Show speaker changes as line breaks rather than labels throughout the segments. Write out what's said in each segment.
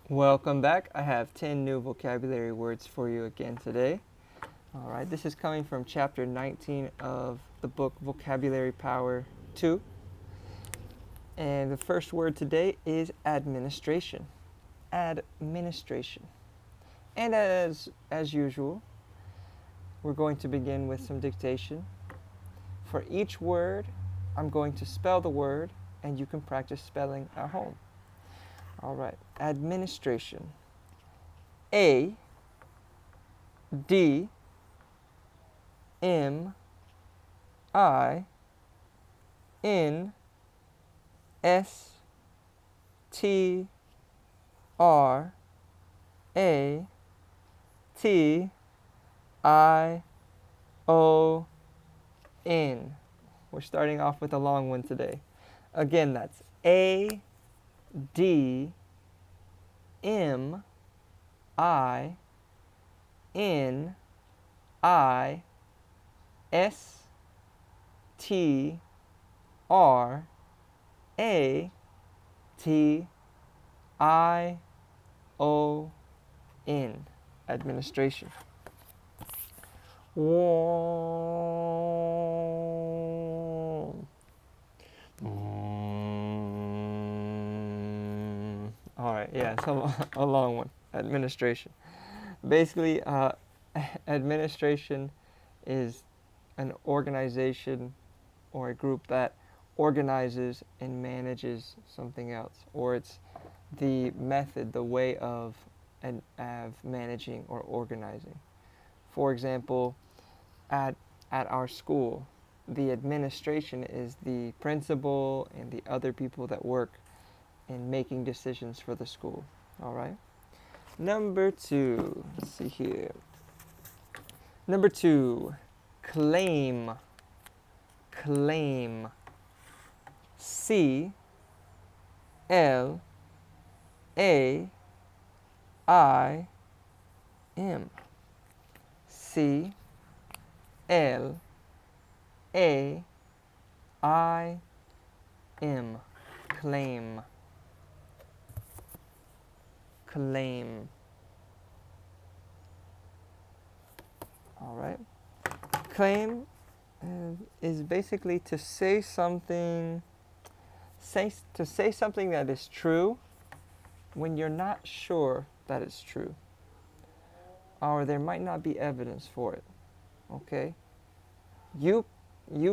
Welcome back. I have 10 new vocabulary words for you again today. All right, this is coming from chapter 19 of the book Vocabulary Power 2. And the first word today is administration. Administration. And as usual, we're going to begin with some dictation. For each word, I'm going to spell the word, and you can practice spelling at home. All right, administration. A D M I N S T R A T I O N. We're starting off with a long one today. Again, that's A D M I N I S T R A T I O N. Administration. All right, yeah, it's a long one. Administration. Basically, administration is an organization or a group that organizes and manages something else, or it's the method, the way of managing or organizing. For example, at our school, the administration is the principal and the other people that work in making decisions for the school. All right. Number 2, let's see here. Number 2, claim. Claim. C L A I M. C L A I M. Claim. Claim. All right. Claim is basically to say something. To say something that is true when you're not sure that it's true, or there might not be evidence for it. Okay. You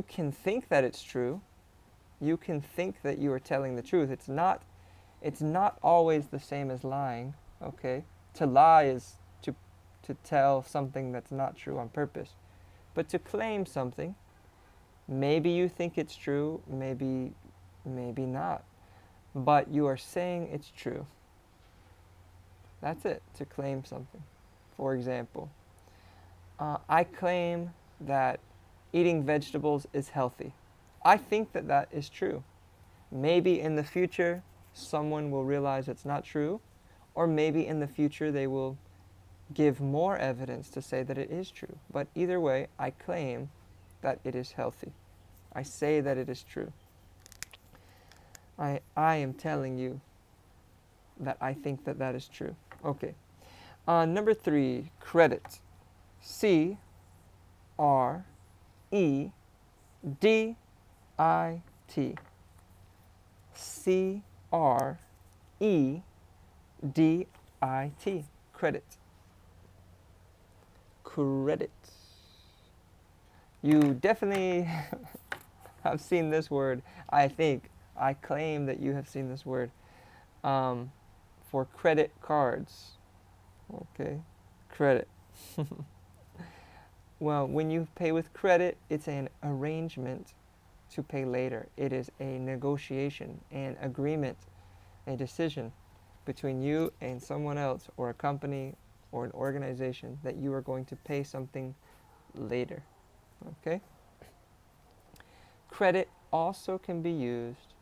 can think that it's true. You can think that you are telling the truth. It's not always the same as lying, okay? To lie is to tell something that's not true on purpose. But to claim something, maybe you think it's true, maybe not. But you are saying it's true. That's it, to claim something. For example, I claim that eating vegetables is healthy. I think that that is true. Maybe in the future, someone will realize it's not true, or maybe in the future they will give more evidence to say that it is true. But either way, I claim that it is healthy. I say that it is true. I am telling you that I think that that is true. Okay. Number 3, credit. C R E D I T. C R E D I T. Credit. Credit. You definitely have seen this word. I claim that you have seen this word for credit cards. Okay, credit. Well, when you pay with credit, it's an arrangement to pay later. It is a negotiation, an agreement, a decision between you and someone else, or a company or an organization, that you are going to pay something later. Okay? Credit also can be used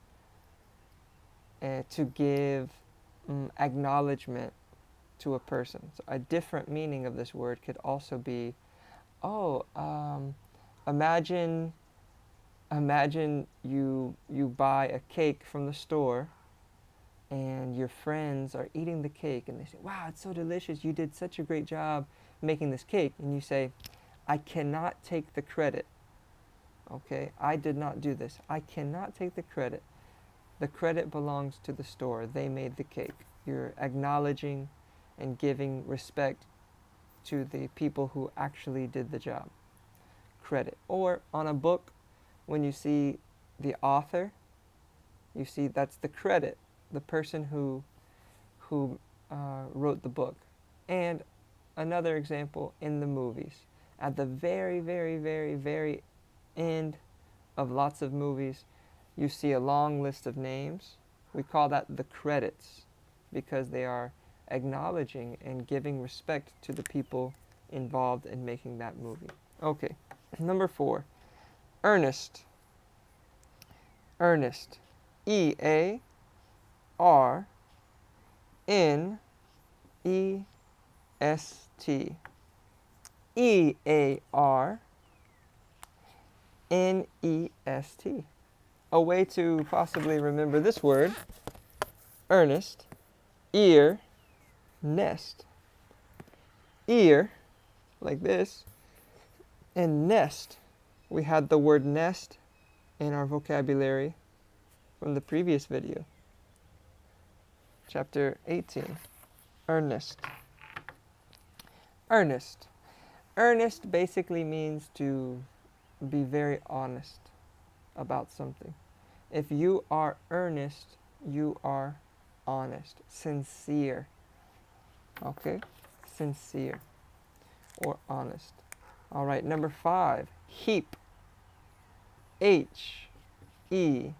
to give acknowledgement to a person. So a different meaning of this word could also be, imagine you buy a cake from the store and your friends are eating the cake and they say, wow, it's so delicious, you did such a great job making this cake, and you say, I cannot take the credit. Okay, I did not do this. I cannot take the credit. The credit belongs to the store. They made the cake. You're acknowledging and giving respect to the people who actually did the job. Credit. Or on a book, when you see the author, you see that's the credit, the person who wrote the book. And another example in the movies. At the very, very, very, very end of lots of movies, you see a long list of names. We call that the credits because they are acknowledging and giving respect to the people involved in making that movie. Okay, number 4, earnest. Earnest. E-A-R-N-E-S-T. E-A-R-N-E-S-T. A way to possibly remember this word, earnest, ear, nest. Ear, like this, and nest. We had the word nest in our vocabulary from the previous video. Chapter 18, earnest. Earnest. Earnest basically means to be very honest about something. If you are earnest, you are honest, sincere. Okay? Sincere or honest. All right, number 5, heap. H-E-A-P.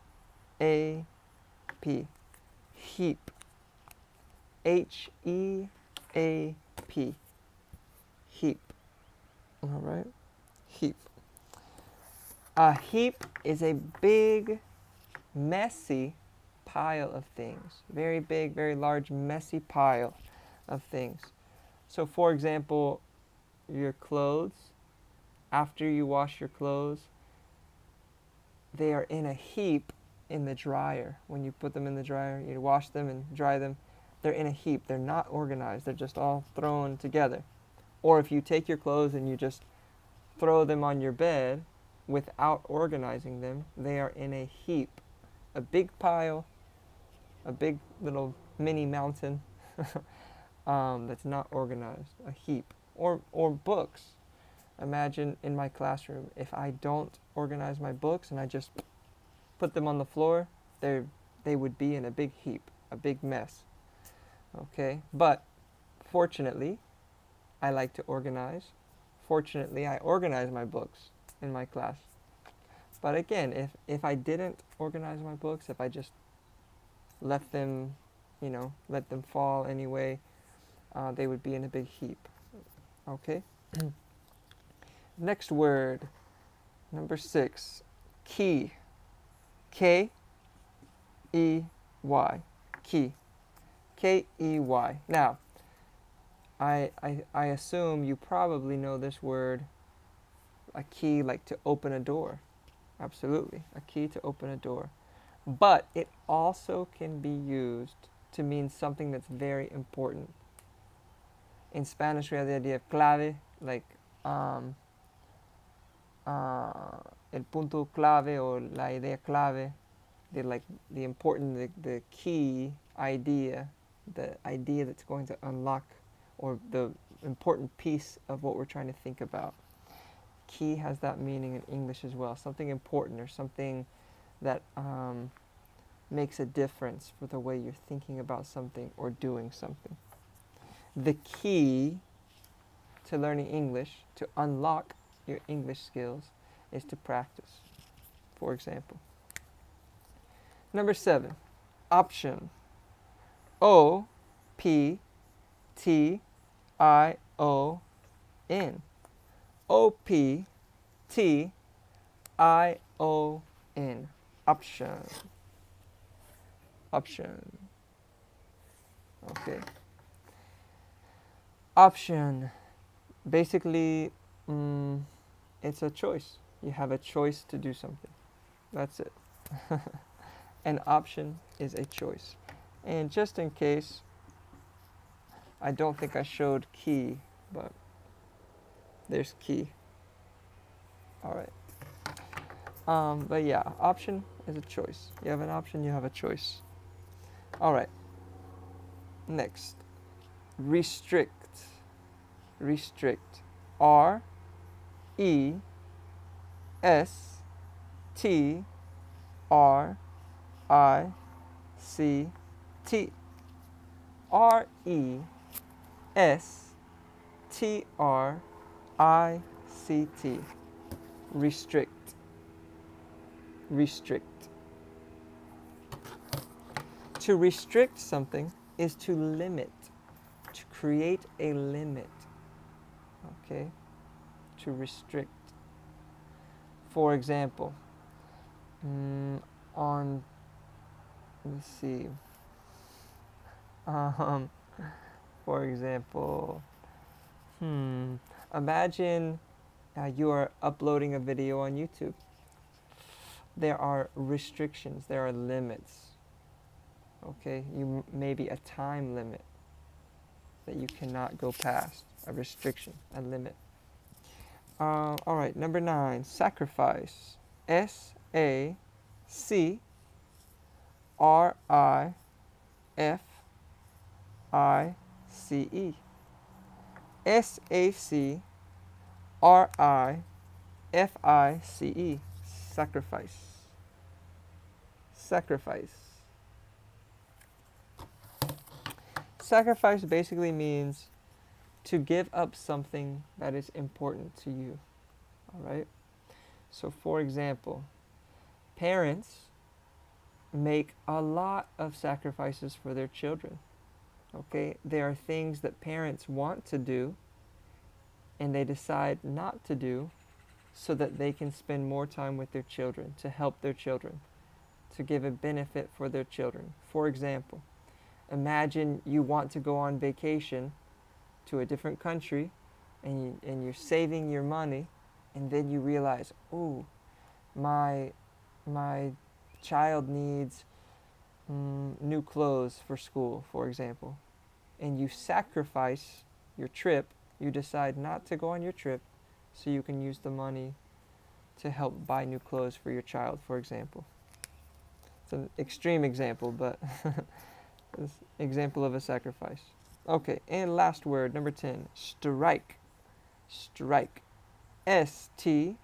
Heap. H-E-A-P. Heap. All right? Heap. A heap is a big, messy pile of things. Very big, very large, messy pile of things. So, for example, your clothes, after you wash your clothes, they are in a heap in the dryer. When you put them in the dryer, you wash them and dry them, they're in a heap. They're not organized. They're just all thrown together. Or if you take your clothes and you just throw them on your bed without organizing them, they are in a heap. A big pile, a big little mini mountain that's not organized. A heap. Or books. Imagine in my classroom, if I don't organize my books and I just put them on the floor, they would be in a big heap, a big mess. Okay? But fortunately, I like to organize. Fortunately, I organize my books in my class. But again, if I didn't organize my books, if I just left them, let them fall anyway, they would be in a big heap. Okay? Next word, number 6, key. K-E-Y. Key. K-E-Y. Now, I assume you probably know this word, a key like to open a door. Absolutely, a key to open a door. But it also can be used to mean something that's very important. In Spanish, we have the idea of clave, like el punto clave or la idea clave, the important, the key idea, the idea that's going to unlock, or the important piece of what we're trying to think about. Key has that meaning in English as well, something important or something that makes a difference for the way you're thinking about something or doing something. The key to learning English, to unlock your English skills, is to practice, for example. Number 7, option. O-P-T-I-O-N. O-P-T-I-O-N. Option. Option. Okay. Option. Basically, it's a choice. You have a choice to do something. That's it. An option is a choice. And just in case, I don't think I showed key, but there's key. All right. But yeah, option is a choice. You have an option, you have a choice. All right. Next, restrict. Restrict. R E S T R I C T. R E S T R I C T. Restrict. Restrict. To restrict something is to limit, to create a limit. Okay? To restrict. For example, let's see. For example, imagine you are uploading a video on YouTube. There are restrictions, there are limits. Okay, maybe a time limit that you cannot go past, a restriction, a limit. All right, number 9, sacrifice. S-A-C-R-I-F-I-C-E. S-A-C-R-I-F-I-C-E. Sacrifice. Sacrifice. Sacrifice basically means to give up something that is important to you. All right? So for example, parents make a lot of sacrifices for their children. Okay? There are things that parents want to do and they decide not to do so that they can spend more time with their children, to help their children, to give a benefit for their children. For example, imagine you want to go on vacation to a different country and you're saving your money, and then you realize, oh, my child needs new clothes for school, for example. And you sacrifice your trip, you decide not to go on your trip so you can use the money to help buy new clothes for your child, for example. It's an extreme example, but it's an example of a sacrifice. Okay, and last word, number 10, strike. Strike. S-T-R-I-K-E.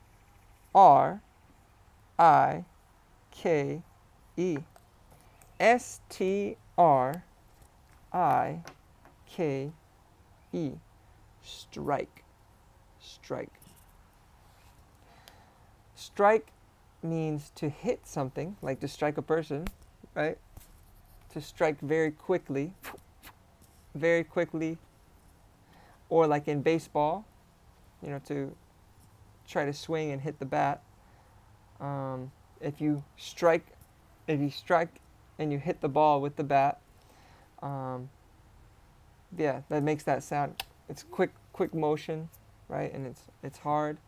S-T-R-I-K-E. Strike. Strike. Strike means to hit something, like to strike a person, right? To strike very quickly, or like in baseball, to try to swing and hit the bat. If you strike and you hit the ball with the bat, yeah, that makes that sound. It's quick motion, right? And it's hard.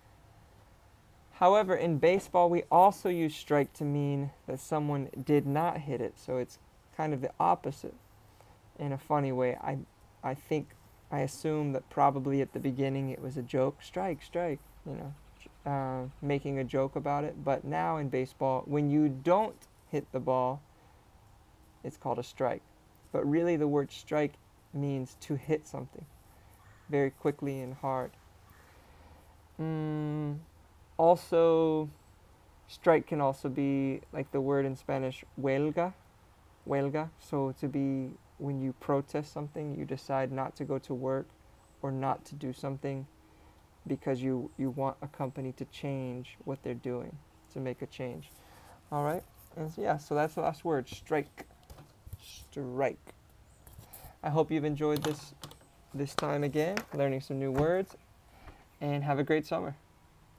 However, in baseball, we also use strike to mean that someone did not hit it. So it's kind of the opposite in a funny way. I assume that probably at the beginning it was a joke. Strike, making a joke about it. But now in baseball, when you don't hit the ball, it's called a strike. But really the word strike means to hit something very quickly and hard. Also, strike can also be like the word in Spanish, huelga. So to be when you protest something, you decide not to go to work or not to do something because you want a company to change what they're doing, to make a change. All right? And so, yeah, so that's the last word, strike. Strike. I hope you've enjoyed this time again, learning some new words, and have a great summer.